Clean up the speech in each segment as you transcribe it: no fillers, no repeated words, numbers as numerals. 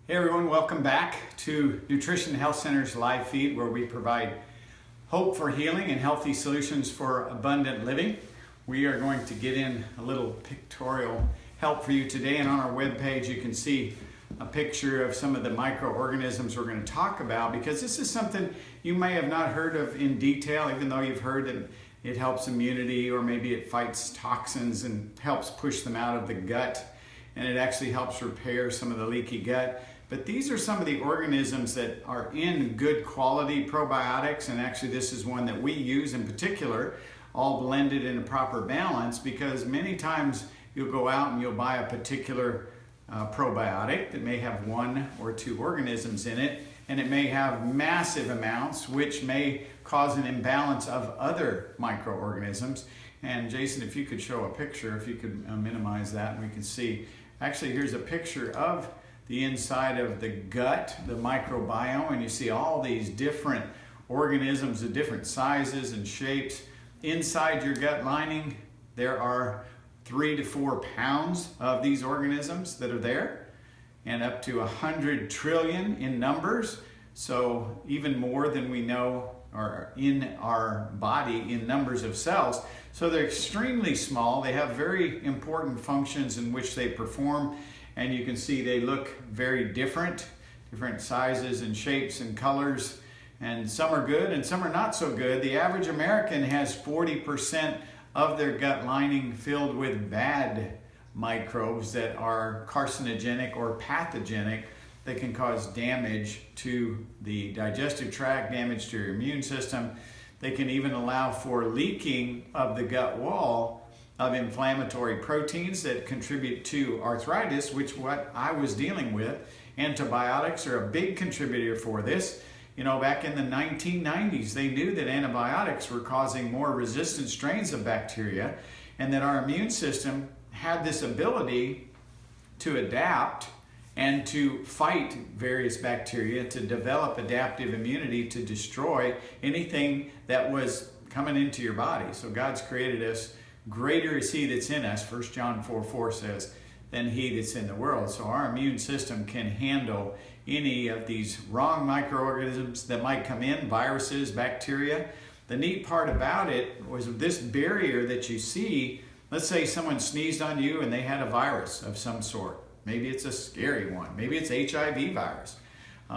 Hey everyone, welcome back to Nutrition Health Center's live feed where we provide hope for healing and healthy solutions for abundant living. We are going to get in a little pictorial help for you today, and on our webpage you can see a picture of some of the microorganisms we're going to talk about, because this is something you may have not heard of in detail, even though you've heard that it helps immunity, or maybe it fights toxins and helps push them out of the gut, and it actually helps repair some of the leaky gut. But these are some of the organisms that are in good quality probiotics, and actually this is one that we use in particular, all blended in a proper balance, because many times you'll go out and you'll buy a particular probiotic that may have one or two organisms in it, and it may have massive amounts which may cause an imbalance of other microorganisms. And Jason, if you could show a picture, if you could minimize that, and we can see, actually here's a picture of the inside of the gut, the microbiome, and you see all these different organisms of different sizes and shapes. Inside your gut lining, there are 3 to 4 pounds of these organisms that are there, and up to 100 trillion in numbers, so even more than we know are in our body in numbers of cells. So they're extremely small. They have very important functions in which they perform, and you can see they look very different sizes and shapes and colors, and some are good and some are not so good. The average American has 40% of their gut lining filled with bad microbes that are carcinogenic or pathogenic, that can cause damage to the digestive tract, damage to your immune system. They can even allow for leaking of the gut wall of inflammatory proteins that contribute to arthritis, which what I was dealing with. Antibiotics are a big contributor for this. You know, back in the 1990s, they knew that antibiotics were causing more resistant strains of bacteria, and that our immune system had this ability to adapt and to fight various bacteria, to develop adaptive immunity to destroy anything that was coming into your body. So God's created us. Greater is He that's in us, 1 John 4:4 says, than he that's in the world. So our immune system can handle any of these wrong microorganisms that might come in, viruses, bacteria. The neat part about it was this barrier that you see. Let's say someone sneezed on you and they had a virus of some sort. Maybe it's a scary one. Maybe it's HIV virus.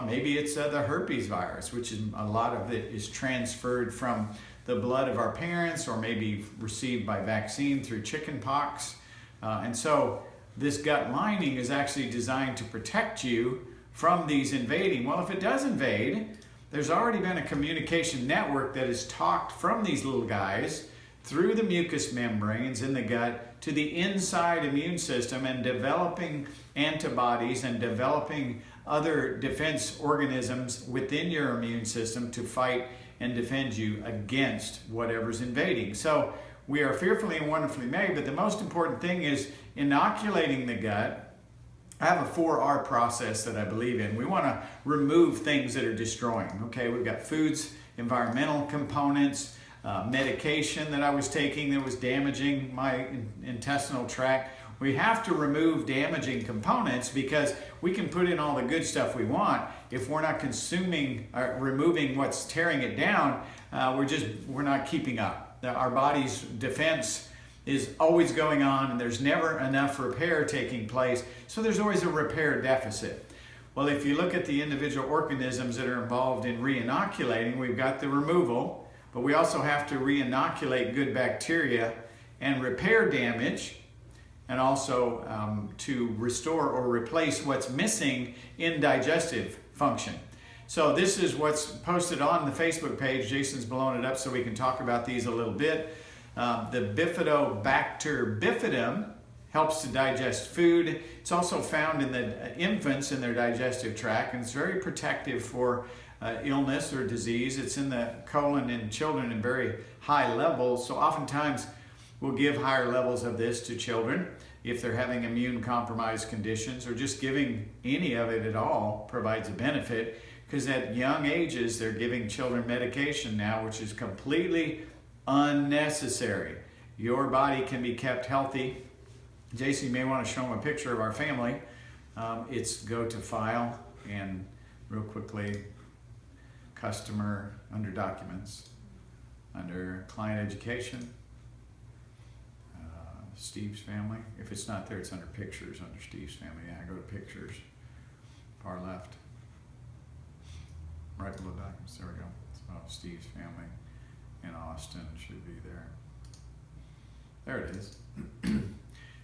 Maybe it's the herpes virus, which is a lot of it is transferred from the blood of our parents, or maybe received by vaccine through chicken pox. And so this gut lining is actually designed to protect you from these invading. Well, if it does invade, there's already been a communication network that is talked from these little guys through the mucous membranes in the gut to the inside immune system, and developing antibodies and developing other defense organisms within your immune system to fight and defend you against whatever's invading. So we are fearfully and wonderfully made, but the most important thing is inoculating the gut. I have a 4R process that I believe in. We want to remove things that are destroying. Okay, we've got foods, environmental components, medication that I was taking that was damaging my intestinal tract. We have to remove damaging components, because we can put in all the good stuff we want. If we're not consuming or removing what's tearing it down, we're not keeping up. Our body's defense is always going on, and there's never enough repair taking place, so there's always a repair deficit. Well, if you look at the individual organisms that are involved in re-inoculating, we've got the removal, but we also have to re-inoculate good bacteria and repair damage, and also to restore or replace what's missing in digestive function. So this is what's posted on the Facebook page. Jason's blown it up so we can talk about these a little bit. The Bifidobacter bifidum helps to digest food. It's also found in the infants in their digestive tract, and it's very protective for illness or disease. It's in the colon in children in very high levels, so oftentimes we'll give higher levels of this to children if they're having immune compromised conditions, or just giving any of it at all provides a benefit, because at young ages they're giving children medication now, which is completely unnecessary. Your body can be kept healthy. Jason, you may want to show them a picture of our family. It's go to file and real quickly customer under documents, under client education, Steve's family. If it's not there, it's under pictures, under Steve's family. Yeah, go to pictures, far left, right below documents. There we go. So Steve's family in Austin should be there. There it is.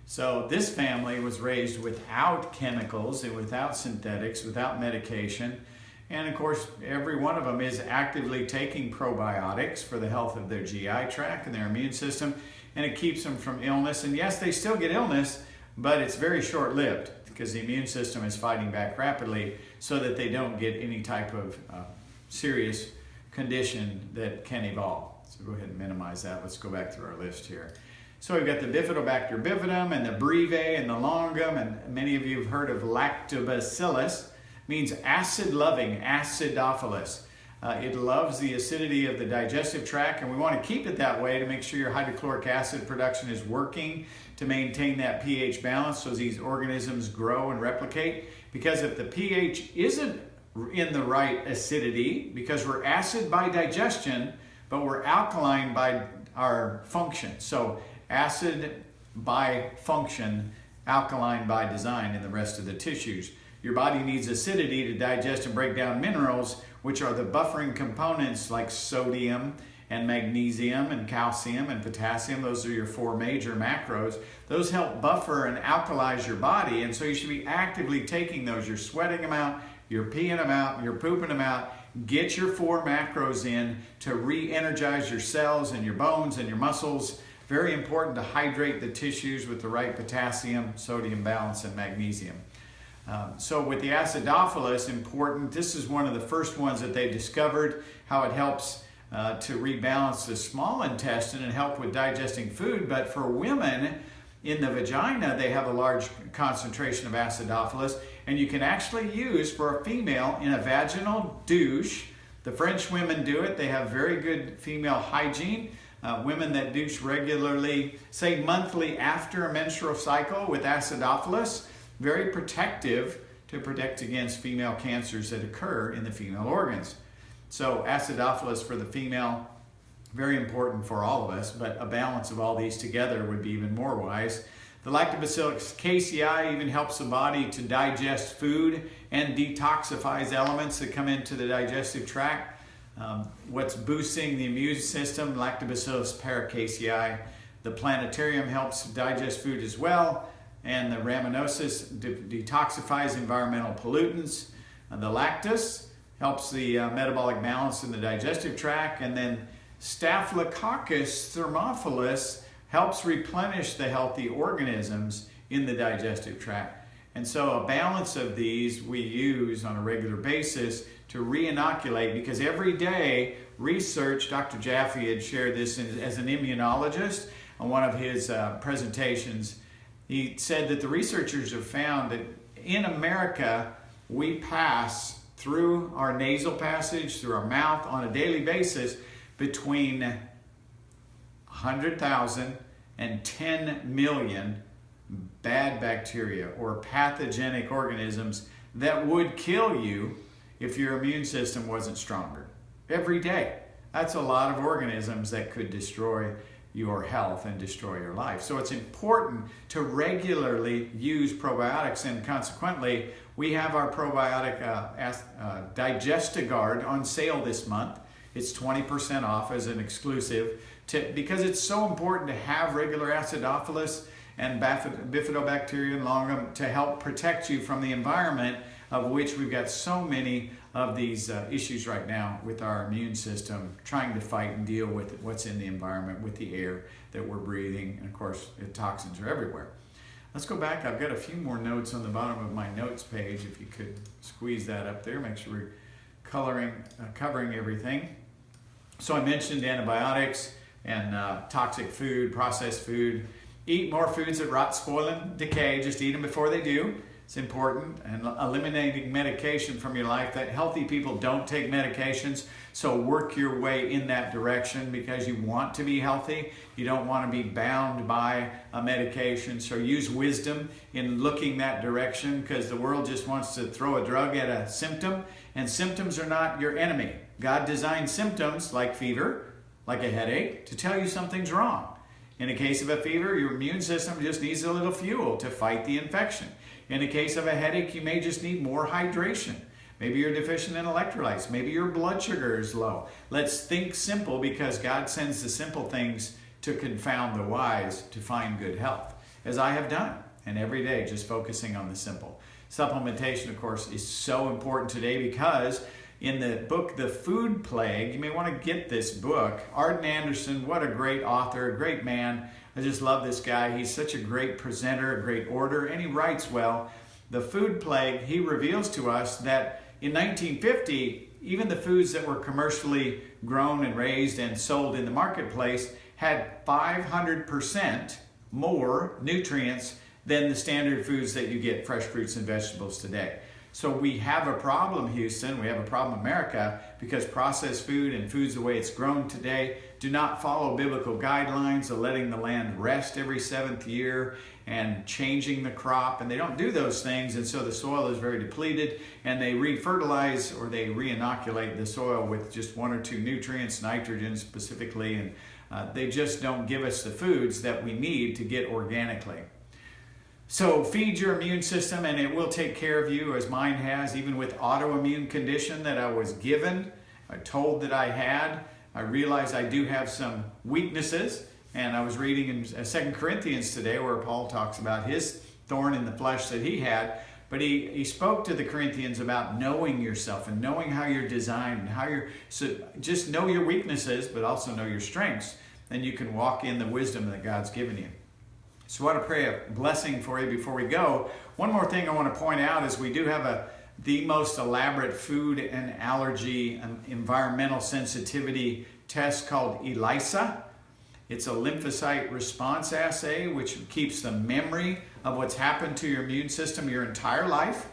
So this family was raised without chemicals and without synthetics, without medication. And of course, every one of them is actively taking probiotics for the health of their GI tract and their immune system, and it keeps them from illness. And yes, they still get illness, but it's very short-lived because the immune system is fighting back rapidly so that they don't get any type of serious condition that can evolve. So go ahead and minimize that. Let's go back through our list here. So we've got the Bifidobacter bifidum and the Breve and the Longum, and many of you have heard of Lactobacillus. Means acid-loving, acidophilus. It loves the acidity of the digestive tract, and we want to keep it that way to make sure your hydrochloric acid production is working to maintain that pH balance so these organisms grow and replicate. Because if the pH isn't in the right acidity, because we're acid by digestion, but we're alkaline by our function. So acid by function, alkaline by design in the rest of the tissues. Your body needs acidity to digest and break down minerals, which are the buffering components like sodium and magnesium and calcium and potassium. Those are your 4 major macros. Those help buffer and alkalize your body, and so you should be actively taking those. You're sweating them out, you're peeing them out, you're pooping them out. Get your 4 macros in to re-energize your cells and your bones and your muscles. Very important to hydrate the tissues with the right potassium, sodium balance, and magnesium. So with the acidophilus, important, this is one of the first ones that they discovered, how it helps to rebalance the small intestine and help with digesting food. But for women in the vagina, they have a large concentration of acidophilus, and you can actually use for a female in a vaginal douche. The French women do it. They have very good female hygiene. Women that douche regularly, say monthly after a menstrual cycle with acidophilus, very protective to protect against female cancers that occur in the female organs. So acidophilus for the female, very important for all of us, but a balance of all these together would be even more wise. The Lactobacillus casei even helps the body to digest food and detoxifies elements that come into the digestive tract. What's boosting the immune system, Lactobacillus paracasei. The planetarium helps digest food as well. And the rhamnosus detoxifies environmental pollutants. The lactus helps the metabolic balance in the digestive tract. And then Staphylococcus thermophilus helps replenish the healthy organisms in the digestive tract. And so a balance of these we use on a regular basis to re-inoculate, because every day research, Dr. Jaffe had shared this as an immunologist on one of his presentations. He said that the researchers have found that in America, we pass through our nasal passage, through our mouth on a daily basis between 100,000 and 10 million bad bacteria or pathogenic organisms that would kill you if your immune system wasn't stronger. Every day. That's a lot of organisms that could destroy your health and destroy your life. So it's important to regularly use probiotics, and consequently we have our probiotic Digestiguard on sale this month. It's 20% off as an exclusive because it's so important to have regular acidophilus and bifidobacterium longum to help protect you from the environment, of which we've got so many of these issues right now with our immune system, trying to fight and deal with what's in the environment, with the air that we're breathing, and of course the toxins are everywhere. Let's go back. I've got a few more notes on the bottom of my notes page. If you could squeeze that up there, make sure we're covering everything. So I mentioned antibiotics and toxic food, processed food. Eat more foods that rot, spoil, and decay. Just eat them before they do. It's important, and eliminating medication from your life. That healthy people don't take medications, so work your way in that direction because you want to be healthy. You don't want to be bound by a medication, so use wisdom in looking that direction because the world just wants to throw a drug at a symptom, and symptoms are not your enemy. God designed symptoms like fever, like a headache, to tell you something's wrong. In the case of a fever, your immune system just needs a little fuel to fight the infection. In the case of a headache, you may just need more hydration. Maybe you're deficient in electrolytes. Maybe your blood sugar is low. Let's think simple because God sends the simple things to confound the wise to find good health, as I have done, and every day just focusing on the simple. Supplementation, of course, is so important today because in the book, The Food Plague, you may want to get this book. Arden Anderson, what a great author, a great man. I just love this guy. He's such a great presenter, a great orator, and he writes well. The Food Plague, he reveals to us that in 1950, even the foods that were commercially grown and raised and sold in the marketplace had 500% more nutrients than the standard foods that you get, fresh fruits and vegetables today. So we have a problem, Houston, we have a problem, America, because processed food and foods the way it's grown today do not follow biblical guidelines of letting the land rest every 7th year and changing the crop, and they don't do those things, and so the soil is very depleted, and they re-fertilize or they re-inoculate the soil with just 1 or 2 nutrients, nitrogen specifically, and they just don't give us the foods that we need to get organically. So feed your immune system and it will take care of you as mine has, even with autoimmune condition that I was given, told that I had. I realized I do have some weaknesses, and I was reading in 2 Corinthians today where Paul talks about his thorn in the flesh that he had, but he spoke to the Corinthians about knowing yourself and knowing how you're designed and how you're, so just know your weaknesses but also know your strengths, and you can walk in the wisdom that God's given you. So I want to pray a blessing for you before we go. One more thing I want to point out is we do have the most elaborate food and allergy and environmental sensitivity test called ELISA. It's a lymphocyte response assay which keeps the memory of what's happened to your immune system your entire life.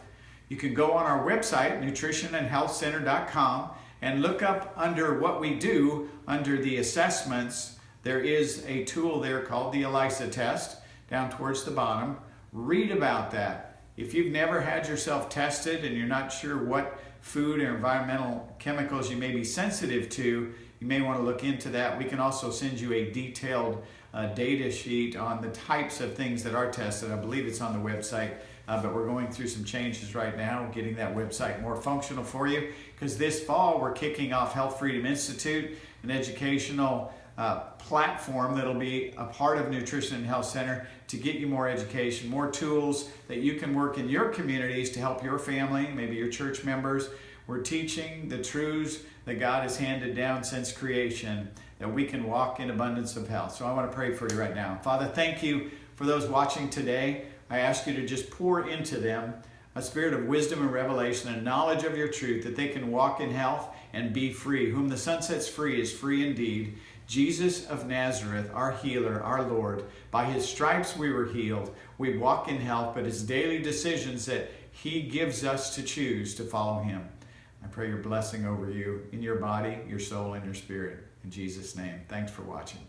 You can go on our website, nutritionandhealthcenter.com, and look up under what we do, under the assessments, there is a tool there called the ELISA test. Down towards the bottom. Read about that. If you've never had yourself tested and you're not sure what food or environmental chemicals you may be sensitive to, you may want to look into that. We can also send you a detailed data sheet on the types of things that are tested. I believe it's on the website, but we're going through some changes right now, getting that website more functional for you, because this fall we're kicking off Health Freedom Institute, an educational platform that'll be a part of Nutrition and Health Center to get you more education, more tools that you can work in your communities to help your family, maybe your church members. We're teaching the truths that God has handed down since creation, that we can walk in abundance of health. So I want to pray for you right now. Father, thank you for those watching today. I ask you to just pour into them a spirit of wisdom and revelation and knowledge of your truth, that they can walk in health and be free. Whom the Son sets free is free indeed. Jesus of Nazareth, our healer, our Lord, by his stripes we were healed. We walk in health, but it's daily decisions that he gives us to choose to follow him. I pray your blessing over you in your body, your soul, and your spirit. In Jesus' name, thanks for watching.